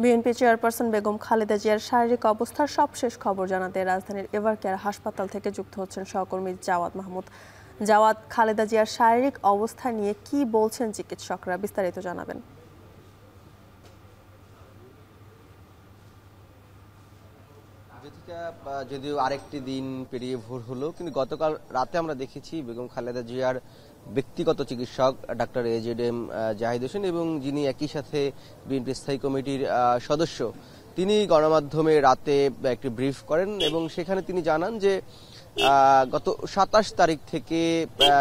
BNP chairperson Begum Khaleda জিয়ার শারীরিক অবস্থার সবশেষ খবর জানাতে রাজধানীর এভারকেয়ার হাসপাতাল থেকে যুক্ত হচ্ছেন সহকর্মী জাওয়াদ মাহমুদ। জাওয়াদ, খালেদা জিয়ার শারীরিক অবস্থা নিয়ে কি বলছেন চিকিৎসকরা, বিস্তারিত জানাবেন। যদিও আরেকটি দিন পেরিয়ে ভোর হলো, কিন্তু গতকাল রাতে আমরা দেখেছি বেগম খালেদা জিয়ার ব্যক্তিগত চিকিৎসক ডাক্তার এজেডএম জাহিদ হোসেন এবং যিনি একই সাথে বিএনপি স্থায়ী কমিটির সদস্য, তিনি গণমাধ্যমে রাতে একটি ব্রিফ করেন এবং সেখানে তিনি জানান যে গত ২৭ তারিখ থেকে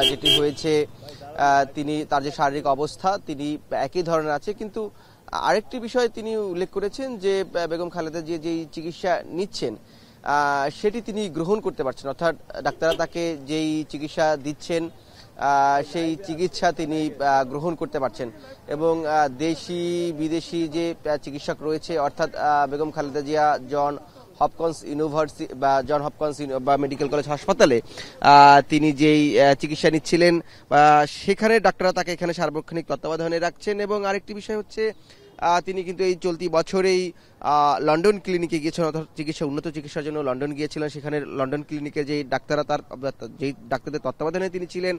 যেটি হয়েছে, তিনি তার যে শারীরিক অবস্থা তিনি একই ধরনের আছে, কিন্তু আরেকটি বিষয় তিনি উল্লেখ করেছেন যে বেগম খালেদা জিয়া যেই চিকিৎসা নিচ্ছেন সেটি তিনি গ্রহণ করতে পারছেন, অর্থাৎ ডাক্তাররা তাকে যেই চিকিৎসা দিচ্ছেন সেই চিকিৎসা তিনি গ্রহণ করতে পারছেন এবং দেশি বিদেশি যে চিকিৎসক রয়েছে, অর্থাৎ Begum Khaleda Zia John Hopkins University বা জন হপকিন্স বা মেডিকেল কলেজ হাসপাতালে তিনি যেই চিকিৎসা নিচ্ছিলেন সেখানে ডাক্তাররা তাকে এখানে সার্বক্ষণিক তত্ত্বাবধানে রাখছেন। এবং আরেকটি বিষয় হচ্ছে তিনি কিন্তু এই চলতি বছরেই লন্ডন ক্লিনিকে গিয়েছেন, অর্থাৎ উন্নত চিকিৎসার জন্য লন্ডন গিয়েছিলেন। সেখানে লন্ডন ক্লিনিকে যে ডাক্তাররা যেই ডাক্তারদের তত্ত্বাবধানে তিনি ছিলেন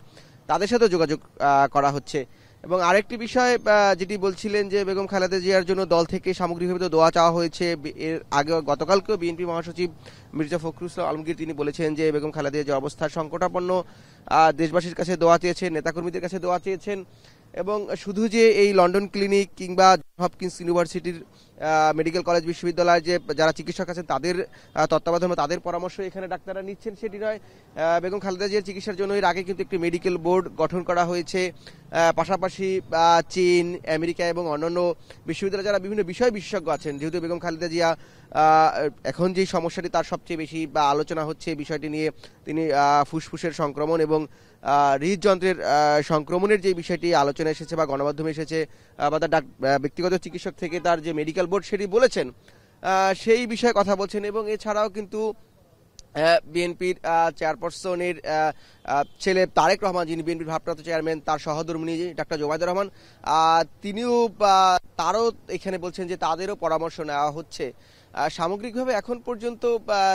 তাদের সাথেও যোগাযোগ করা হচ্ছে। এবং আরেকটি বিষয় যেটি বলছিলেন যে বেগম খালেদা জিয়ার জন্য দল থেকে সামগ্রিকভাবে তো দোয়া চাওয়া হয়েছে। এর আগে গতকালকেও বিএনপি মহাসচিব মির্জা ফখরুল ইসলাম আলমগীর তিনি বলেছেন যে বেগম খালেদা জিয়ার যে অবস্থা সংকটাপন্ন, দেশবাসীর কাছে দোয়া চেয়েছেন, নেতাকর্মীদের কাছে দোয়া চেয়েছেন। এবং শুধু যে এই লন্ডন ক্লিনিক কিংবা হপকিন্স ইউনিভার্সিটির মেডিকেল কলেজ বিশ্ববিদ্যালয়ের যে যারা চিকিৎসক আছেন তাদের তত্ত্বাবধানে তাদের পরামর্শ এখানে ডাক্তাররা নিচ্ছেন সেটি নয়, বেগম খালেদা জিয়ার চিকিৎসার জন্য এর আগে কিন্তু একটি মেডিকেল বোর্ড গঠন করা হয়েছে। পাশাপাশি চীন, আমেরিকা এবং অন্যান্য বিশ্ববিদ্যালয়ে যারা বিভিন্ন বিষয় বিশেষজ্ঞ আছেন, যেহেতু বেগম খালেদা জিয়া এখন যে সমস্যাটি তার সবচেয়ে বেশি বা আলোচনা হচ্ছে বিষয়টি নিয়ে, তিনি ফুসফুসের সংক্রমণ এবং হৃদযন্ত্রের সংক্রমণের যে বিষয়টি আলোচনা এসেছে বা গণমাধ্যমে এসেছে বা তার ব্যক্তিগত চিকিৎসক থেকে তার যে মেডিকেল বোর্ড সেটি বলেছেন, সেই বিষয়ে কথা বলছেন। এবং এছাড়াও কিন্তু বিএনপির চেয়ারপারসনের ছেলে তারেক রহমান, যিনি বিএনপির ভারপ্রাপ্ত চেয়ারম্যান, তার সহধর্মিণী ডাক্তার জোবায়দা রহমান, তিনিও তারও এখানে বলছেন যে তাদেরও পরামর্শ নেওয়া হচ্ছে। সামগ্রিকভাবে এখন পর্যন্ত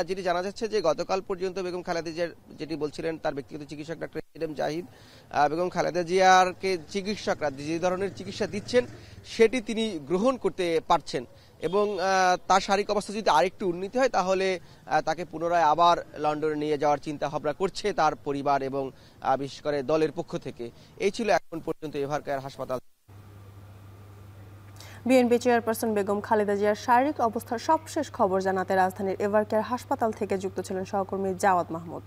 যেটি জানা যাচ্ছে যে গতকাল পর্যন্ত বেগম খালেদা জিয়ার যেটি বলছিলেন তার ব্যক্তিগত চিকিৎসক ডাক্তার এজেডএম জাহিদ, বেগম খালেদা জিয়ারকে চিকিৎসকরা যে ধরনের চিকিৎসা দিচ্ছেন সেটি তিনি গ্রহণ করতে পারছেন এবং তার শারীরিক অবস্থা যদি আরেকটু উন্নতি হয় তাহলে তাকে পুনরায় আবার লন্ডনে নিয়ে যাওয়ার চিন্তা ভাবনা করছে তার পরিবার এবং বিশেষ করে দলের পক্ষ থেকে। এই ছিল এখন পর্যন্ত এভারকেয়ার হাসপাতাল। বিএনপি চেয়ারপারসন বেগম খালেদা জিয়ার শারীরিক অবস্থার সবশেষ খবর জানাতে রাজধানীর এভারকেয়ার হাসপাতাল থেকে যুক্ত ছিলেন সহকর্মী জাওয়াদ মাহমুদ।